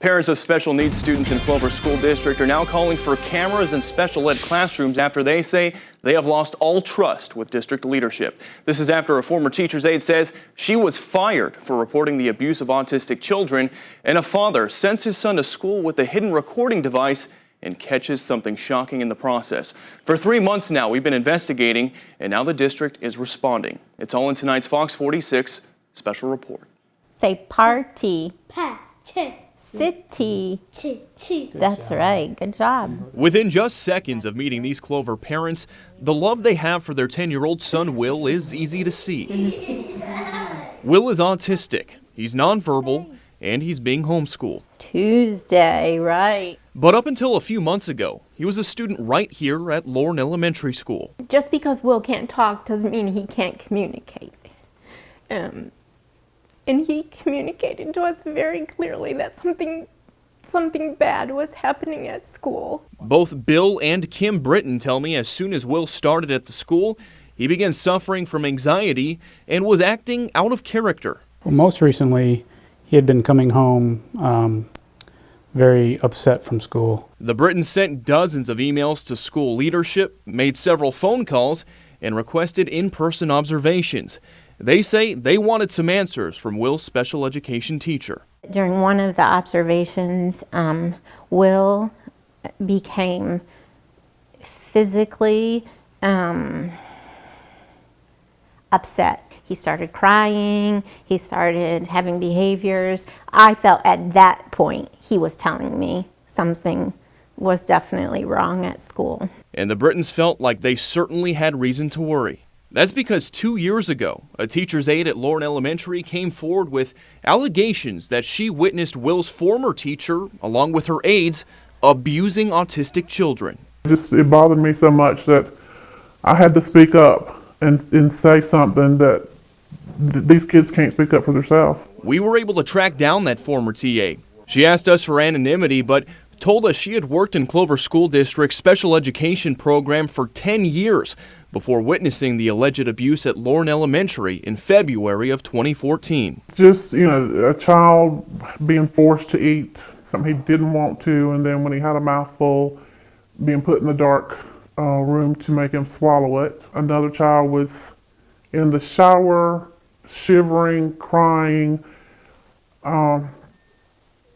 Parents of special needs students in Clover School District are now calling for cameras in special ed classrooms after they say they have lost all trust with district leadership. This is after a former teacher's aide says she was fired for reporting the abuse of autistic children, and a father sends his son to school with a hidden recording device and catches something shocking in the process. For 3 months now, we've been investigating, and now the district is responding. It's all in tonight's Fox 46 special report. Say party. Party. City. That's right. Good job. Within just seconds of meeting these Clover parents, the love they have for their 10-year-old son, Will, is easy to see. Will is autistic. He's nonverbal, and he's being homeschooled. Tuesday, right. But up until a few months ago, he was a student right here at Larne Elementary School. Just because Will can't talk doesn't mean he can't communicate. And he communicated to us very clearly that something bad was happening at school. Both Bill and Kim Brittain tell me as soon as Will started at the school, he began suffering from anxiety and was acting out of character. Well, most recently, he had been coming home very upset from school. The Brittains sent dozens of emails to school leadership, made several phone calls, and requested in-person observations. They say they wanted some answers from Will's special education teacher. During one of the observations, Will became physically upset. He started crying, he started having behaviors. I felt at that point he was telling me something was definitely wrong at school. And the Brittains felt like they certainly had reason to worry. That's because 2 years ago, a teacher's aide at Larne Elementary came forward with allegations that she witnessed Will's former teacher, along with her aides, abusing autistic children. It bothered me so much that I had to speak up and say something that these kids can't speak up for themselves. We were able to track down that former TA. She asked us for anonymity, but told us she had worked in Clover School District's special education program for 10 years before witnessing the alleged abuse at Larne Elementary in February of 2014. Just, a child being forced to eat something he didn't want to, and then when he had a mouthful, being put in the dark room to make him swallow it. Another child was in the shower, shivering, crying,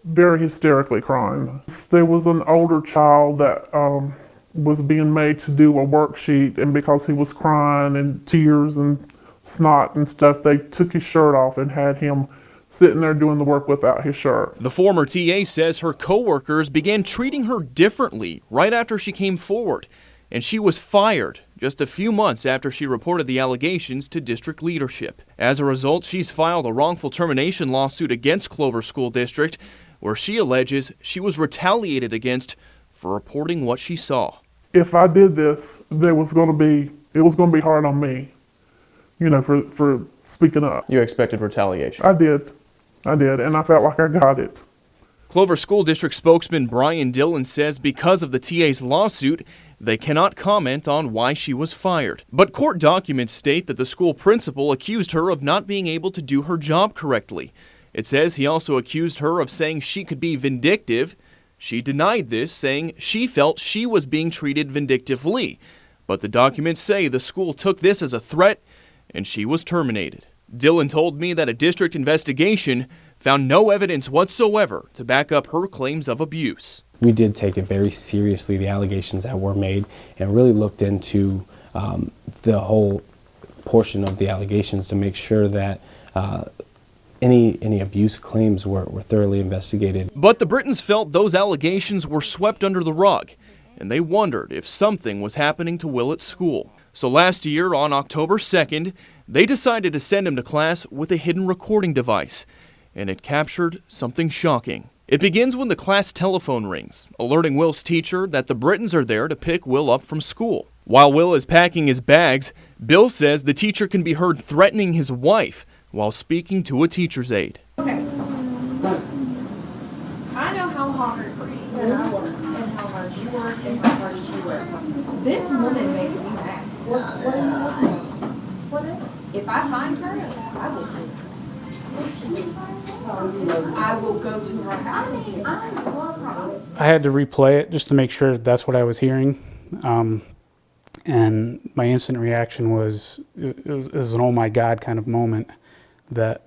very hysterically crying. There was an older child that was being made to do a worksheet, and because he was crying and tears and snot and stuff, they took his shirt off and had him sitting there doing the work without his shirt. The former TA says her coworkers began treating her differently right after she came forward, and she was fired just a few months after she reported the allegations to district leadership. As a result, she's filed a wrongful termination lawsuit against Clover School District, where she alleges she was retaliated against for reporting what she saw. If I did this, it was going to be hard on me, for speaking up. You expected retaliation? I did, and I felt like I got it. Clover School District spokesman Brian Dillon says because of the TA's lawsuit, they cannot comment on why she was fired. But court documents state that the school principal accused her of not being able to do her job correctly. It says he also accused her of saying she could be vindictive. She denied this, saying she felt she was being treated vindictively. But the documents say the school took this as a threat, and she was terminated. Dillon told me that a district investigation found no evidence whatsoever to back up her claims of abuse. We did take it very seriously, the allegations that were made, and really looked into the whole portion of the allegations to make sure that any abuse claims were thoroughly investigated. But the Brittains felt those allegations were swept under the rug, and they wondered if something was happening to Will at school. So last year, on October 2nd, they decided to send him to class with a hidden recording device, and it captured something shocking. It begins when the class telephone rings, alerting Will's teacher that the Brittains are there to pick Will up from school. While Will is packing his bags, Bill says the teacher can be heard threatening his wife while speaking to a teacher's aide. Okay. I know how hard and I work, and how hard you work, and how hard she works. This woman makes me mad. What are you looking at? Whatever. If I find her, I will do it. I will go to her house. I had to replay it just to make sure that's what I was hearing. And my instant reaction was, it was an oh my God kind of moment that,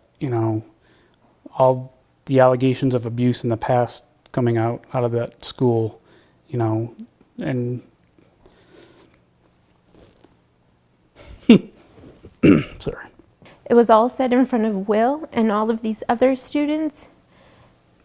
all the allegations of abuse in the past coming out of that school, and sorry. It was all said in front of Will and all of these other students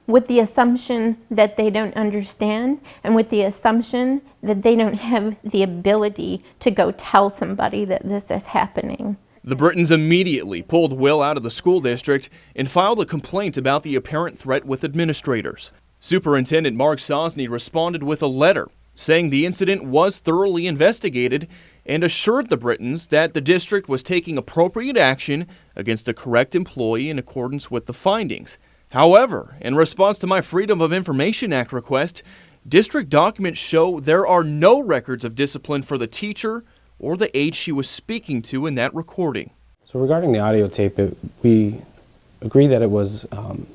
with the assumption that they don't understand and with the assumption that they don't have the ability to go tell somebody that this is happening. The Brittains immediately pulled Will out of the school district and filed a complaint about the apparent threat with administrators. Superintendent Mark Sosney responded with a letter saying the incident was thoroughly investigated and assured the Brittains that the district was taking appropriate action against a correct employee in accordance with the findings. However, in response to my Freedom of Information Act request, district documents show there are no records of discipline for the teacher or the aide she was speaking to in that recording. So regarding the audio tape, we agree that it was an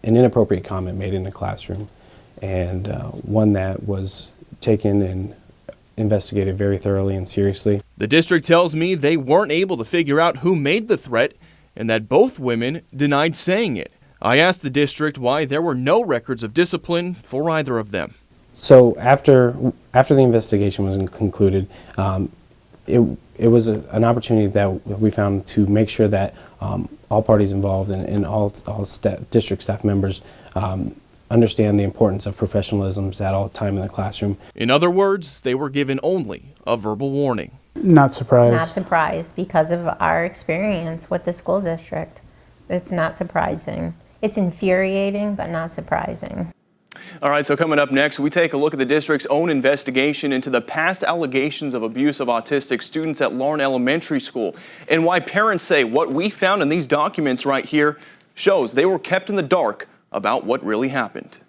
inappropriate comment made in the classroom, and one that was taken and investigated very thoroughly and seriously. The district tells me they weren't able to figure out who made the threat and that both women denied saying it. I asked the district why there were no records of discipline for either of them. So after the investigation was concluded, it was an opportunity that we found to make sure that all parties involved and all district staff members understand the importance of professionalism at all time in the classroom. In other words, they were given only a verbal warning. Not surprised. Not surprised because of our experience with the school district. It's not surprising. It's infuriating, but not surprising. All right, so coming up next, we take a look at the district's own investigation into the past allegations of abuse of autistic students at Larne Elementary School and why parents say what we found in these documents right here shows they were kept in the dark about what really happened.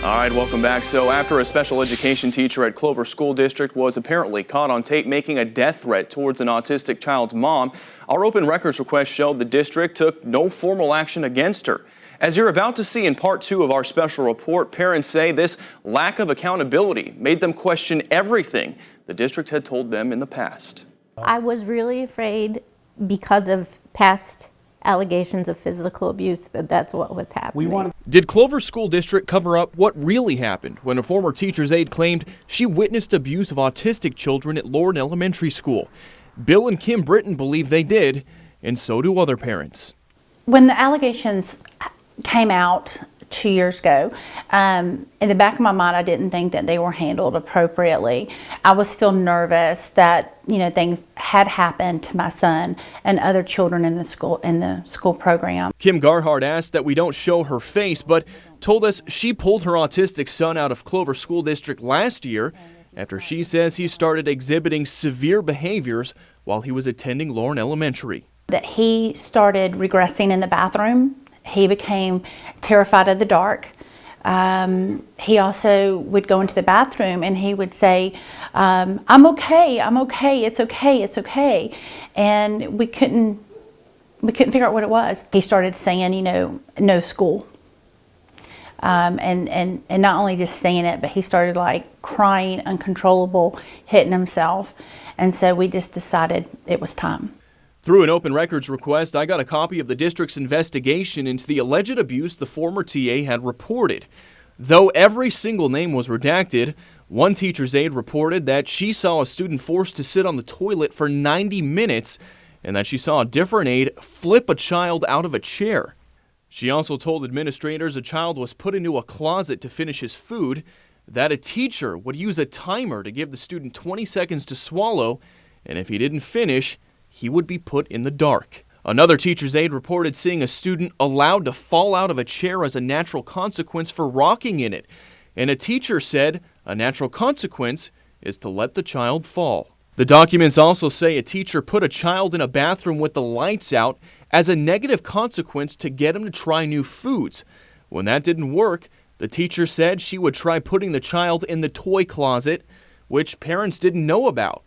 All right, welcome back. So after a special education teacher at Clover School District was apparently caught on tape making a death threat towards an autistic child's mom, our open records request showed the district took no formal action against her. As you're about to see in part 2 of our special report, parents say this lack of accountability made them question everything the district had told them in the past. I was really afraid because of past allegations of physical abuse that's what was happening. Did Clover School District cover up what really happened when a former teacher's aide claimed she witnessed abuse of autistic children at Larne Elementary School? Bill and Kim Brittain believe they did, and so do other parents. When the allegations came out 2 years ago, in the back of my mind, I didn't think that they were handled appropriately. I was still nervous that things had happened to my son and other children in the school program. Kim Garhart asked that we don't show her face, but told us she pulled her autistic son out of Clover School District last year after she says he started exhibiting severe behaviors while he was attending Larne Elementary. That he started regressing in the bathroom. He became terrified of the dark. He also would go into the bathroom and he would say, I'm okay, it's okay. And we couldn't figure out what it was. He started saying, no school. And not only just saying it, but he started like crying, uncontrollable, hitting himself. And so we just decided it was time. Through an open records request, I got a copy of the district's investigation into the alleged abuse the former TA had reported. Though every single name was redacted, one teacher's aide reported that she saw a student forced to sit on the toilet for 90 minutes and that she saw a different aide flip a child out of a chair. She also told administrators a child was put into a closet to finish his food, that a teacher would use a timer to give the student 20 seconds to swallow, and if he didn't finish, he would be put in the dark. Another teacher's aide reported seeing a student allowed to fall out of a chair as a natural consequence for rocking in it. And a teacher said a natural consequence is to let the child fall. The documents also say a teacher put a child in a bathroom with the lights out as a negative consequence to get him to try new foods. When that didn't work, the teacher said she would try putting the child in the toy closet, which parents didn't know about.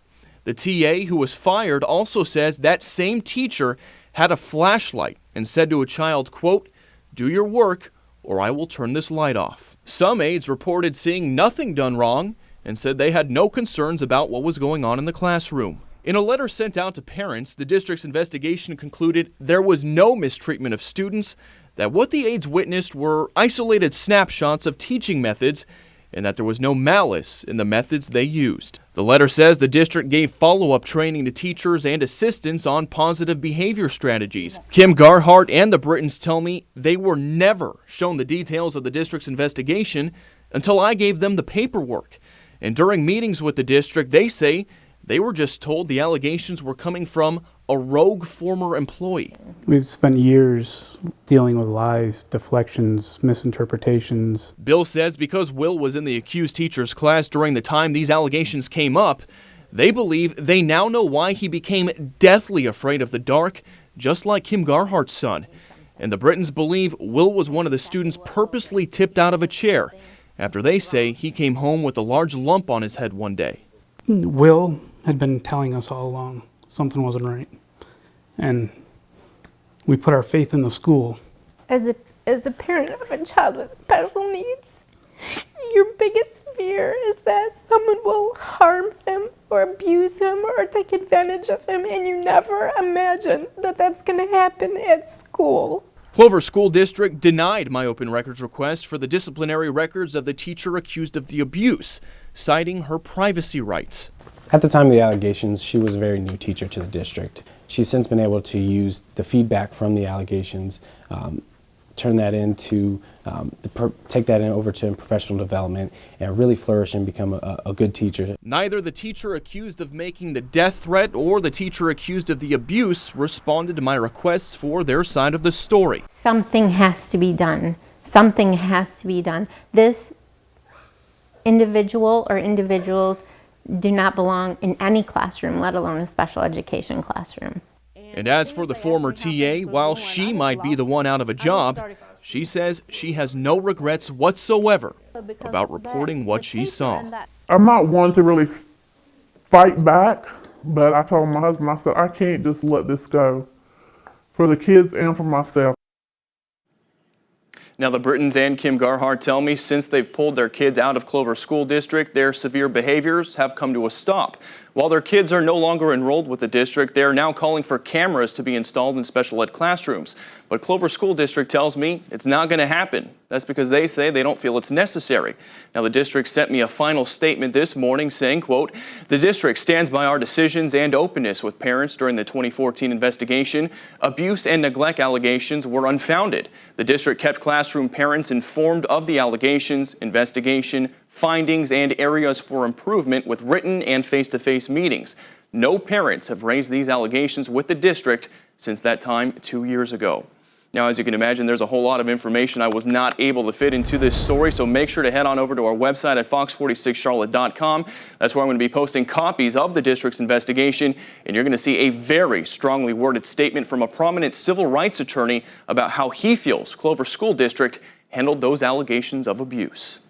The TA who was fired also says that same teacher had a flashlight and said to a child, quote, "Do your work or I will turn this light off." Some aides reported seeing nothing done wrong and said they had no concerns about what was going on in the classroom. In a letter sent out to parents, the district's investigation concluded there was no mistreatment of students, that what the aides witnessed were isolated snapshots of teaching methods, and that there was no malice in the methods they used. The letter says the district gave follow-up training to teachers and assistants on positive behavior strategies. Kim Garhart and the Brittains tell me they were never shown the details of the district's investigation until I gave them the paperwork. And during meetings with the district, they say they were just told the allegations were coming from a rogue former employee. We've spent years dealing with lies, deflections, misinterpretations. Bill says because Will was in the accused teacher's class during the time these allegations came up, they believe they now know why he became deathly afraid of the dark, just like Kim Garhart's son. And the Brittains believe Will was one of the students purposely tipped out of a chair after they say he came home with a large lump on his head one day. Will had been telling us all along something wasn't right. And we put our faith in the school. As a parent of a child with special needs, your biggest fear is that someone will harm him or abuse him or take advantage of him, and you never imagine that that's going to happen at school. Clover School District denied my open records request for the disciplinary records of the teacher accused of the abuse, citing her privacy rights. At the time of the allegations, she was a very new teacher to the district. She's since been able to use the feedback from the allegations, turn that into, take that over to professional development and really flourish and become a good teacher. Neither the teacher accused of making the death threat or the teacher accused of the abuse responded to my requests for their side of the story. Something has to be done. Something has to be done. This individual or individuals do not belong in any classroom, let alone a special education classroom. And as for the former TA, while she might be the one out of a job, she says she has no regrets whatsoever about reporting what she saw. I'm not one to really fight back, but I told my husband, I said, I can't just let this go for the kids and for myself. Now, the Brittains and Kim Garhart tell me since they've pulled their kids out of Clover School District, their severe behaviors have come to a stop. While their kids are no longer enrolled with the district, they are now calling for cameras to be installed in special ed classrooms. But Clover School District tells me it's not going to happen. That's because they say they don't feel it's necessary. Now, the district sent me a final statement this morning saying, quote, "The district stands by our decisions and openness with parents during the 2014 investigation. Abuse and neglect allegations were unfounded. The district kept classroom parents informed of the allegations, investigation, findings, and areas for improvement with written and face-to-face meetings. No parents have raised these allegations with the district since that time 2 years ago." Now, as you can imagine, there's a whole lot of information I was not able to fit into this story, so make sure to head on over to our website at fox46charlotte.com. That's where I'm going to be posting copies of the district's investigation, and you're going to see a very strongly worded statement from a prominent civil rights attorney about how he feels Clover School District handled those allegations of abuse.